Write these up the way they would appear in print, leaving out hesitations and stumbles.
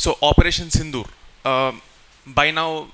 So Operation Sindoor. By now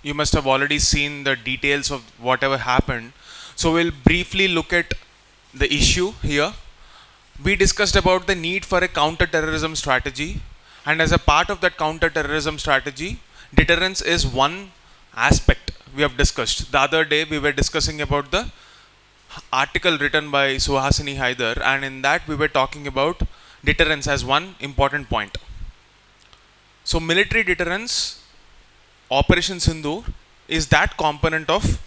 you must have already seen the details of whatever happened. So we'll briefly look at the issue here. We discussed about the need for a counter-terrorism strategy, and as a part of that counter-terrorism strategy, deterrence is one aspect we have discussed. The other day we were discussing about the article written by Suhasini Haidar, and in that we were talking about deterrence as one important point. So military deterrence, Operation Sindoor, is that component of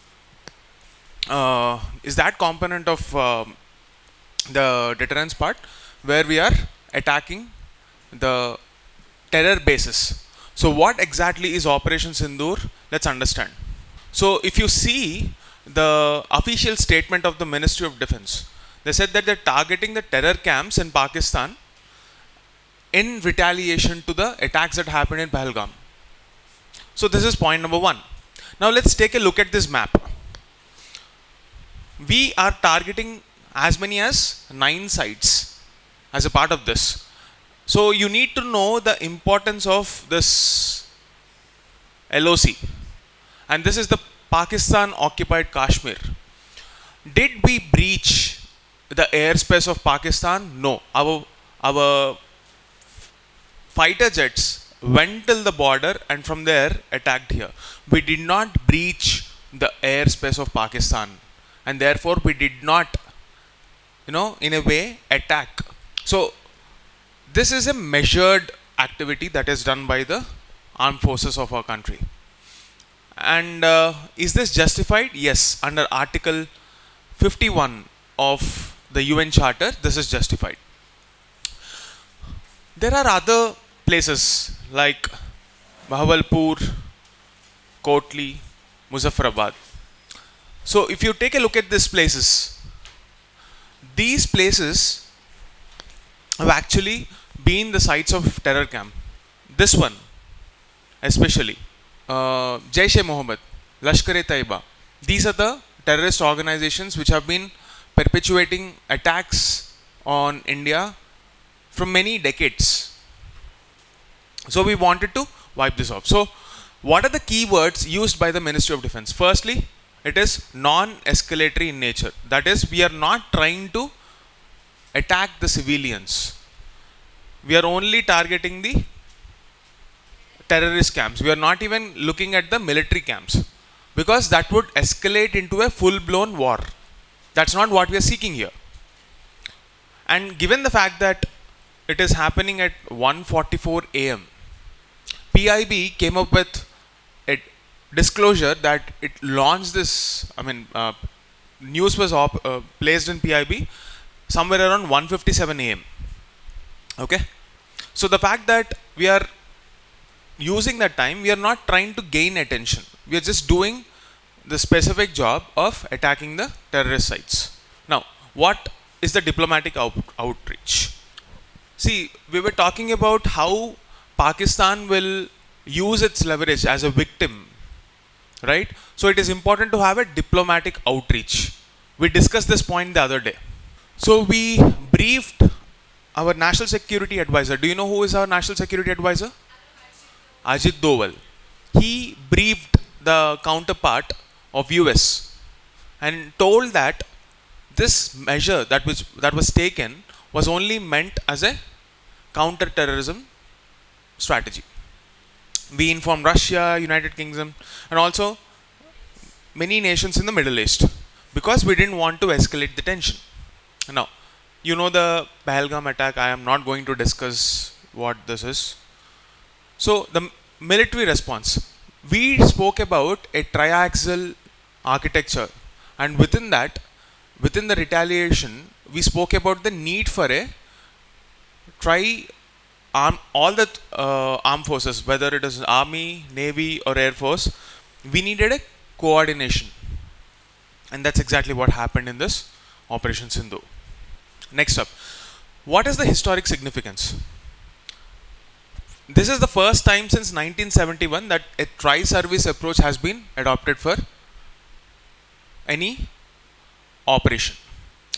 the deterrence part, where we are attacking the terror bases. So what exactly is Operation Sindoor? Let's understand. So if you see the official statement of the Ministry of Defense, they said that they're targeting the terror camps in Pakistan in retaliation to the attacks that happened in Pahalgam. So this is point number one. Now let's take a look at this map. We are targeting as many as 9 sites as a part of this. So you need to know the importance of this LOC, and this is the Pakistan occupied Kashmir. Did we breach the airspace of Pakistan? No. Our fighter jets went till the border and from there attacked here. We did not breach the airspace of Pakistan, and therefore we did not, in a way, attack. So this is a measured activity that is done by the armed forces of our country. And is this justified? Yes, under Article 51 of the UN Charter, this is justified. There are other places like Bahawalpur, Kotli, Muzaffarabad. So if you take a look at these places have actually been the sites of terror camp. This one especially, Jaish-e-Mohammed, Lashkar-e-Taiba, these are the terrorist organizations which have been perpetuating attacks on India from many decades. So we wanted to wipe this off. So what are the keywords used by the Ministry of Defense? Firstly, it is non-escalatory in nature. That is, we are not trying to attack the civilians. We are only targeting the terrorist camps. We are not even looking at the military camps, because that would escalate into a full-blown war. That's not what we are seeking here. And given the fact that it is happening at 1:44 a.m., PIB came up with a disclosure that it launched this, news was placed in PIB somewhere around 1:57 a.m. Okay? So the fact that we are using that time, we are not trying to gain attention. We are just doing the specific job of attacking the terrorist sites. Now, what is the diplomatic outreach? See, we were talking about how Pakistan will use its leverage as a victim, right? So it is important to have a diplomatic outreach. We discussed this point the other day. So we briefed our national security advisor. Do you know who is our national security advisor? Ajit Doval. He briefed the counterpart of US and told that this measure that was taken was only meant as a counter-terrorism strategy. We informed Russia, United Kingdom, and also many nations in the Middle East, because we didn't want to escalate the tension. Now, you know the Pahalgam attack. I am not going to discuss what this is. So the military response. We spoke about a triaxial architecture, and within the retaliation, we spoke about the need for a all the armed forces, whether it is Army, Navy or Air Force, we needed a coordination. And that's exactly what happened in this Operation Sindoor. Next up, what is the historic significance? This is the first time since 1971 that a tri-service approach has been adopted for any operation.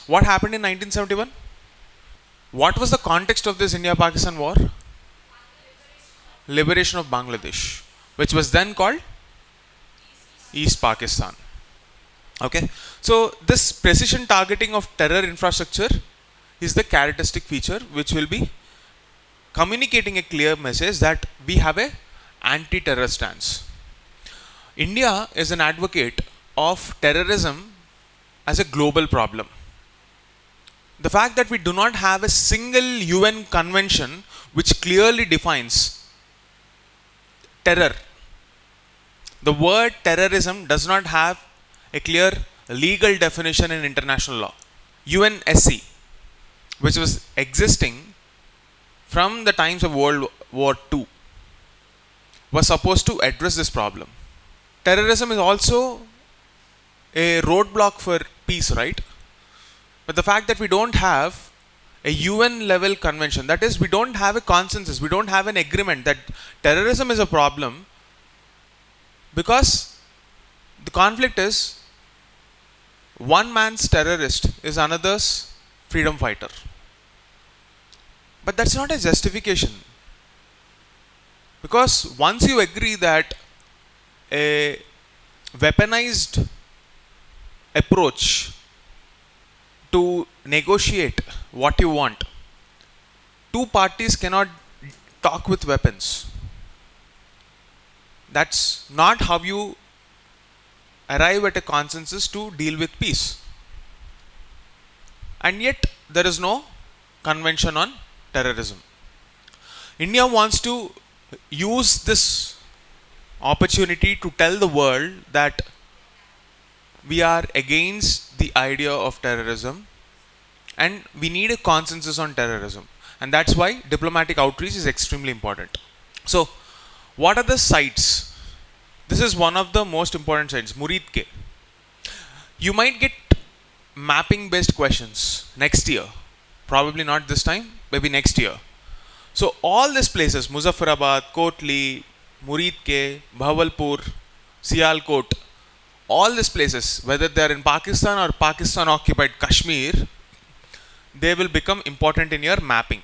What happened in 1971? What was the context of this India-Pakistan war? liberation of Bangladesh, which was then called East Pakistan. Okay, so this precision targeting of terror infrastructure is the characteristic feature which will be communicating a clear message that we have a anti-terror stance. India is an advocate of terrorism as a global problem. The fact that we do not have a single UN convention which clearly defines terror. The word terrorism does not have a clear legal definition in international law. UNSC, which was existing from the times of World War II, was supposed to address this problem. Terrorism is also a roadblock for peace, right? But the fact that we don't have a UN level convention, that is, we don't have a consensus, we don't have an agreement that terrorism is a problem, because the conflict is one man's terrorist is another's freedom fighter. But that's not a justification, because once you agree that a weaponized approach to negotiate what you want, two parties cannot talk with weapons. That's not how you arrive at a consensus to deal with peace. And yet there is no convention on terrorism. India wants to use this opportunity to tell the world that we are against the idea of terrorism and we need a consensus on terrorism. And that's why diplomatic outreach is extremely important. So, what are the sites? This is one of the most important sites, Murid K. You might get mapping based questions next year. Probably not this time, maybe next year. So all these places, Muzaffarabad, Kotli, Murid Ke, Bhavalpur, Sialkot, all these places, whether they are in Pakistan or Pakistan occupied Kashmir, they will become important in your mapping.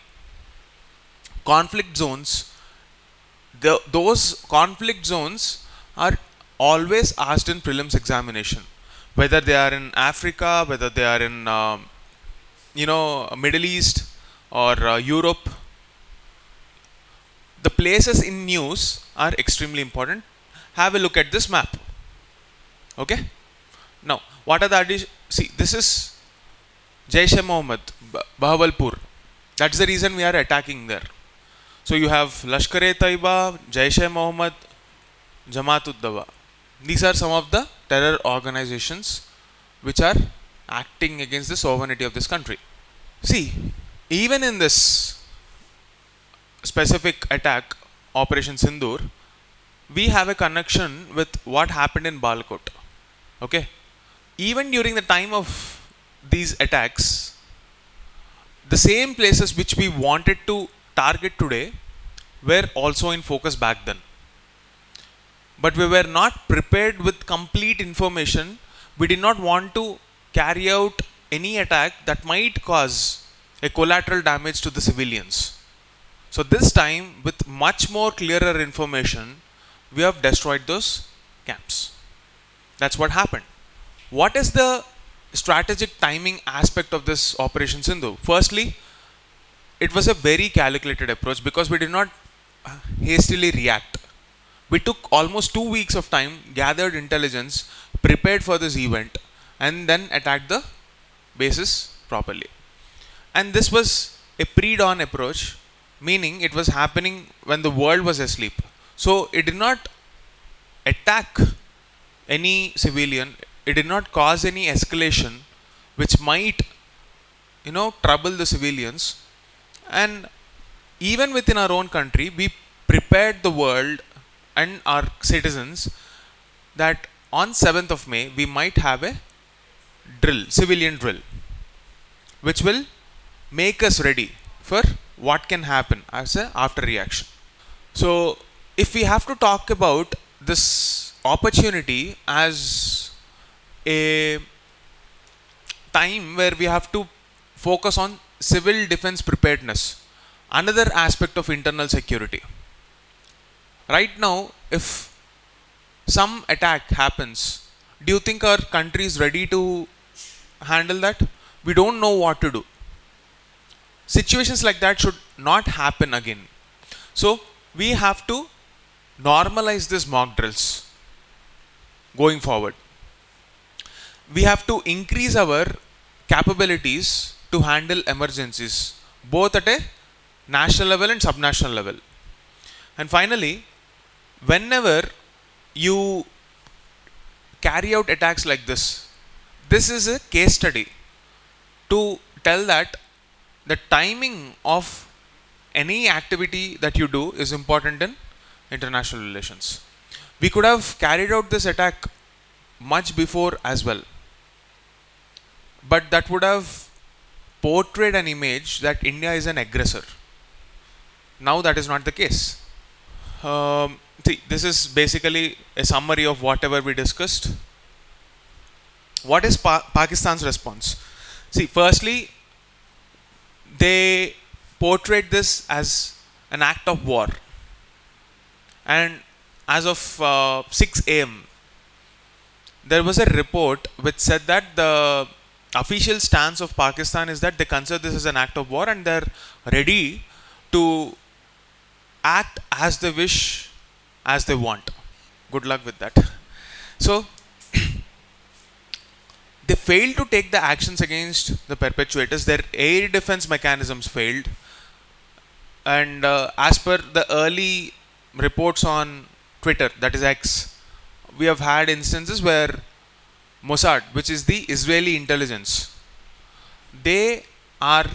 Conflict zones, those conflict zones are always asked in prelims examination, whether they are in Africa, whether they are in Middle East or Europe. The places in news are extremely important. Have a look at this map. Okay. Now, what are the additions? See, this is Jaish-e-Mohammed, Bahawalpur. That's the reason we are attacking there. So you have Lashkar-e-Taiba, Jaish-e-Mohammed, Jamaat-ud-Dawa. These are some of the terror organizations which are acting against the sovereignty of this country. See, even in this specific attack, Operation Sindoor, we have a connection with what happened in Balakot. Okay? Even during the time of these attacks, the same places which we wanted to target today were also in focus back then. But we were not prepared with complete information. We did not want to carry out any attack that might cause a collateral damage to the civilians. So this time, with much more clearer information, we have destroyed those camps. That's what happened. What is the strategic timing aspect of this Operation Sindoor? Firstly, it was a very calculated approach because we did not hastily react. We took almost 2 weeks of time, gathered intelligence, prepared for this event, and then attacked the bases properly. And this was a pre-dawn approach, meaning it was happening when the world was asleep. So it did not attack any civilian, it did not cause any escalation which might, trouble the civilians. And even within our own country, we prepared the world and our citizens that on 7th of May, we might have a drill, civilian drill, which will make us ready for what can happen as a after reaction. So, if we have to talk about this opportunity as a time where we have to focus on civil defense preparedness, another aspect of internal security. Right now, if some attack happens, do you think our country is ready to handle that? We don't know what to do. Situations like that should not happen again. So we have to normalize this mock drills going forward. We have to increase our capabilities to handle emergencies, both at a national level and subnational level. And finally, whenever you carry out attacks like this, this is a case study to tell that the timing of any activity that you do is important in international relations. We could have carried out this attack much before as well, but that would have portrayed an image that India is an aggressor. Now that is not the case. See, this is basically a summary of whatever we discussed. What is Pakistan's response? See, firstly, they portrayed this as an act of war. And as of 6 a.m., there was a report which said that the official stance of Pakistan is that they consider this as an act of war and they're ready to act as they wish, as they want. Good luck with that. So, they failed to take the actions against the perpetrators. Their air defense mechanisms failed. And as per the early reports on Twitter, that is X, we have had instances where Mossad, which is the Israeli intelligence, they are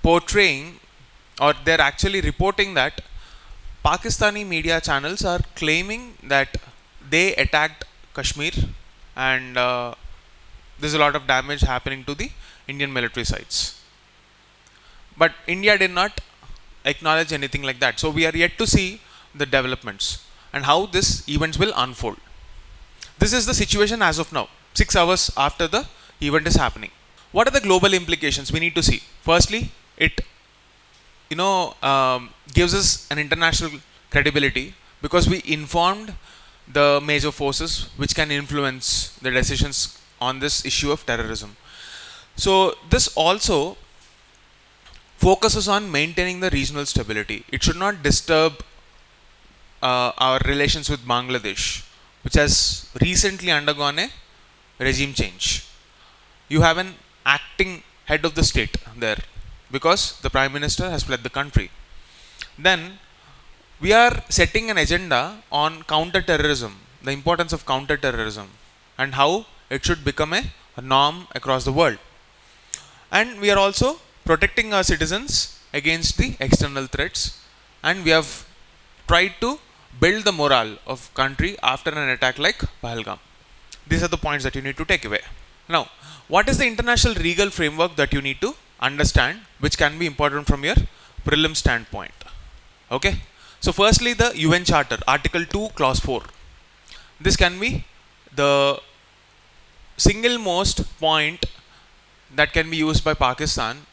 portraying, or they're actually reporting that Pakistani media channels are claiming that they attacked Kashmir and there's a lot of damage happening to the Indian military sites. But India did not acknowledge anything like that. So we are yet to see the developments and how this events will unfold. This is the situation as of now, 6 hours after the event is happening. What are the global implications we need to see? Firstly, it gives us an international credibility because we informed the major forces which can influence the decisions on this issue of terrorism. So this also focuses on maintaining the regional stability. It should not disturb our relations with Bangladesh, which has recently undergone a regime change. You have an acting head of the state there because the Prime Minister has fled the country. Then we are setting an agenda on counter-terrorism, the importance of counter-terrorism and how it should become a norm across the world. And we are also protecting our citizens against the external threats, and we have tried to build the morale of country after an attack like Pahalgam. These are the points that you need to take away. Now, what is the international legal framework that you need to understand, which can be important from your prelim standpoint? Okay. So firstly, the UN Charter, Article 2, Clause 4. This can be the single most point that can be used by Pakistan,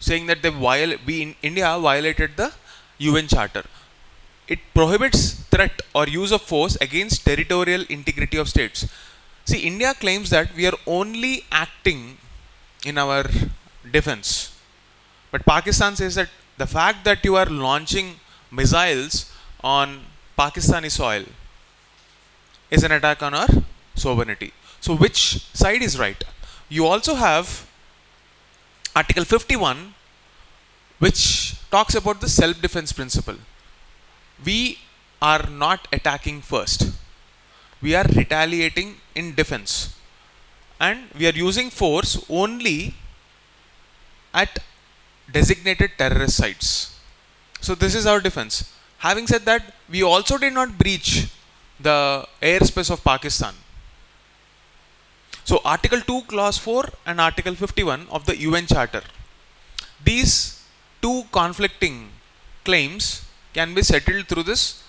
saying that India violated the UN Charter. It prohibits threat or use of force against territorial integrity of states. See, India claims that we are only acting in our defense. But Pakistan says that the fact that you are launching missiles on Pakistani soil is an attack on our sovereignty. So which side is right? You also have Article 51, which talks about the self-defense principle. We are not attacking first. We are retaliating in defense. And we are using force only at designated terrorist sites. So this is our defense. Having said that, we also did not breach the airspace of Pakistan. So Article 2, Clause 4 and Article 51 of the UN Charter. These two conflicting claims can be settled through this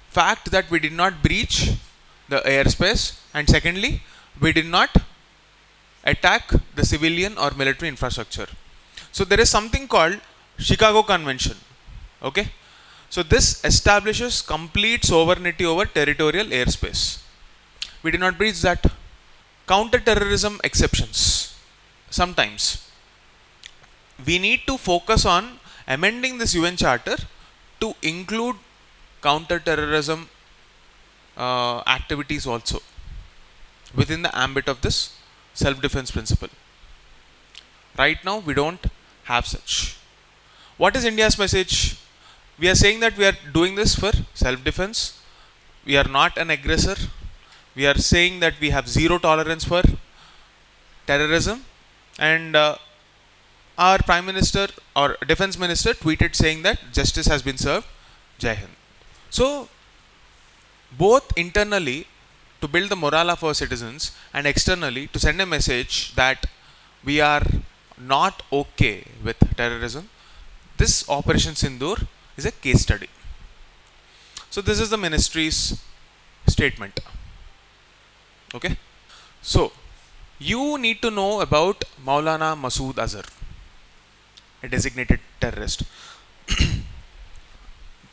fact that we did not breach the airspace, and secondly, we did not attack the civilian or military infrastructure. So there is something called Chicago Convention. Okay. So this establishes complete sovereignty over territorial airspace. We did not breach that. Counter-terrorism exceptions. Sometimes we need to focus on amending this UN Charter to include counter-terrorism activities also within the ambit of this self-defense principle. Right now, we don't have such. What is India's message? We are saying that we are doing this for self-defense. We are not an aggressor. We are saying that we have zero tolerance for terrorism. And our Prime Minister or Defense Minister tweeted saying that justice has been served. Jai Hind. So, both internally to build the morale of our citizens and externally to send a message that we are not okay with terrorism, this Operation Sindoor is a case study. So this is the ministry's statement. Okay. So you need to know about Maulana Masood Azhar, a designated terrorist.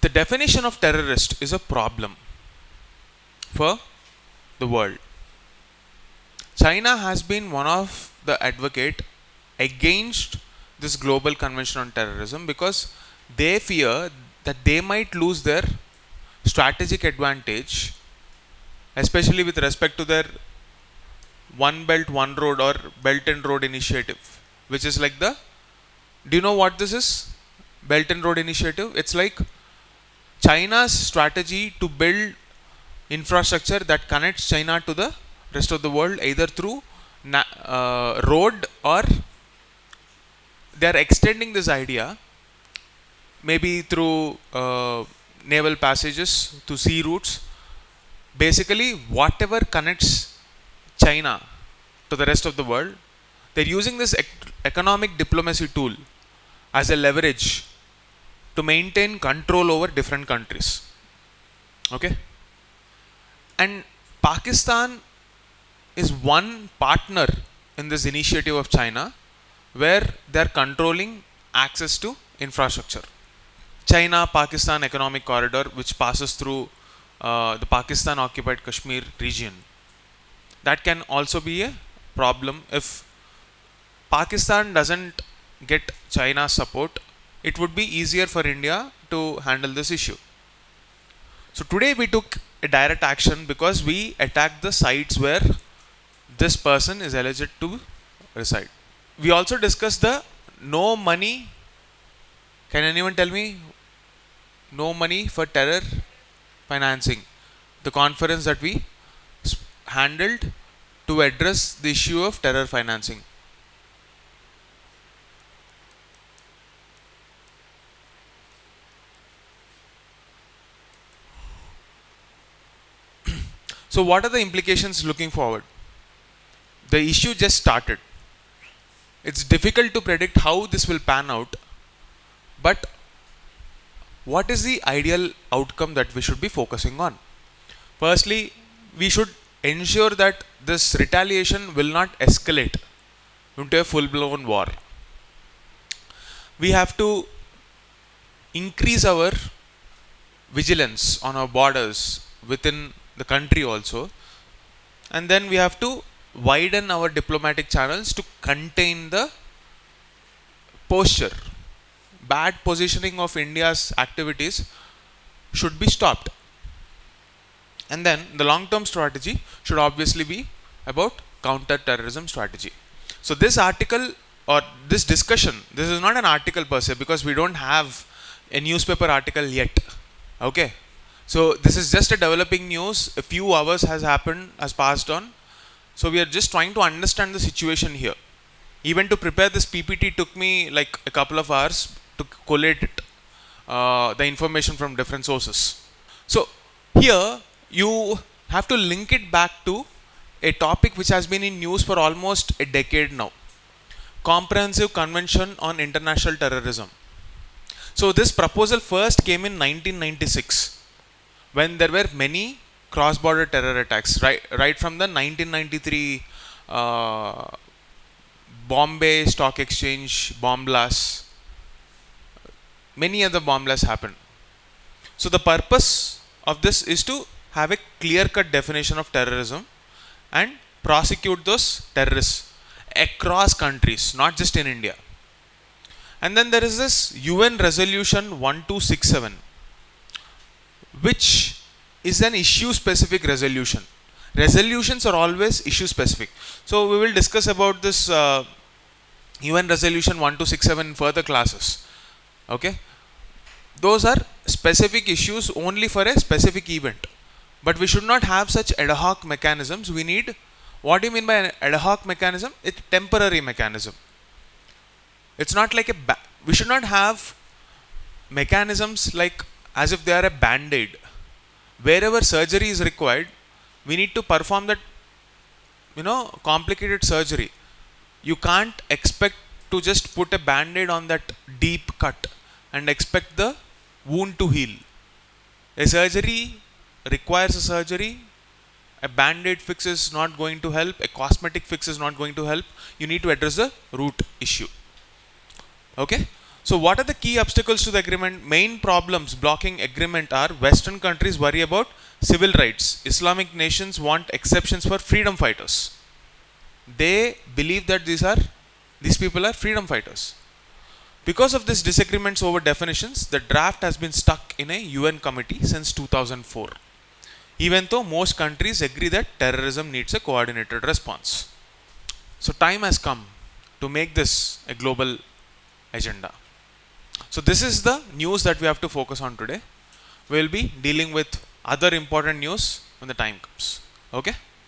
The definition of terrorist is a problem for the world. China has been one of the advocate against this global convention on terrorism because they fear that they might lose their strategic advantage, especially with respect to their one belt one road or belt and road initiative, which is like the, do you know what this is? Belt and road initiative. It's like China's strategy to build infrastructure that connects China to the rest of the world, either through road, or they are extending this idea maybe through naval passages to sea routes. Basically, whatever connects China to the rest of the world, they're using this economic diplomacy tool as a leverage to maintain control over different countries. Okay? And Pakistan is one partner in this initiative of China where they are controlling access to infrastructure. China-Pakistan economic corridor, which passes through the Pakistan occupied Kashmir region. That can also be a problem if Pakistan doesn't get China's support. It would be easier for India to handle this issue. So today we took a direct action because we attacked the sites where this person is alleged to reside. We also discussed the no money. Can anyone tell me? No money for terror financing. The conference that we handled to address the issue of terror financing. So what are the implications looking forward? The issue just started. It's difficult to predict how this will pan out, but what is the ideal outcome that we should be focusing on? Firstly, we should ensure that this retaliation will not escalate into a full-blown war. We have to increase our vigilance on our borders within the country also, and then we have to widen our diplomatic channels to contain the posture. Bad positioning of India's activities should be stopped. And then the long-term strategy should obviously be about counter-terrorism strategy. So this article or this discussion, this is not an article per se because we don't have a newspaper article yet. Okay. So this is just a developing news. A few hours has passed on. So we are just trying to understand the situation here. Even to prepare this PPT took me like a couple of hours to collate it, the information from different sources. So here you have to link it back to a topic which has been in news for almost a decade now. Comprehensive Convention on International Terrorism. So this proposal first came in 1996 when there were many cross-border terror attacks, right from the 1993 Bombay Stock Exchange bomb blasts. Many other bomb blasts happened. So the purpose of this is to have a clear-cut definition of terrorism and prosecute those terrorists across countries, not just in India. And then there is this UN Resolution 1267, which is an issue-specific resolution. Resolutions are always issue-specific. So we will discuss about this UN Resolution 1267 in further classes. Okay, those are specific issues only for a specific event. But we should not have such ad hoc mechanisms. We need, what do you mean by an ad hoc mechanism? It's temporary mechanism. It's not like we should not have mechanisms like as if they are a band-aid. Wherever surgery is required, we need to perform that, complicated surgery. You can't expect to just put a band-aid on that deep cut and expect the wound to heal. A surgery requires a surgery. A band-aid fix is not going to help. A cosmetic fix is not going to help. You need to address the root issue. Okay? So what are the key obstacles to the agreement? Main problems blocking agreement are Western countries worry about civil rights. Islamic nations want exceptions for freedom fighters. They believe that these people are freedom fighters. Because of this disagreements over definitions, the draft has been stuck in a UN committee since 2004. Even though most countries agree that terrorism needs a coordinated response. So time has come to make this a global agenda. So this is the news that we have to focus on today. We will be dealing with other important news when the time comes. Okay?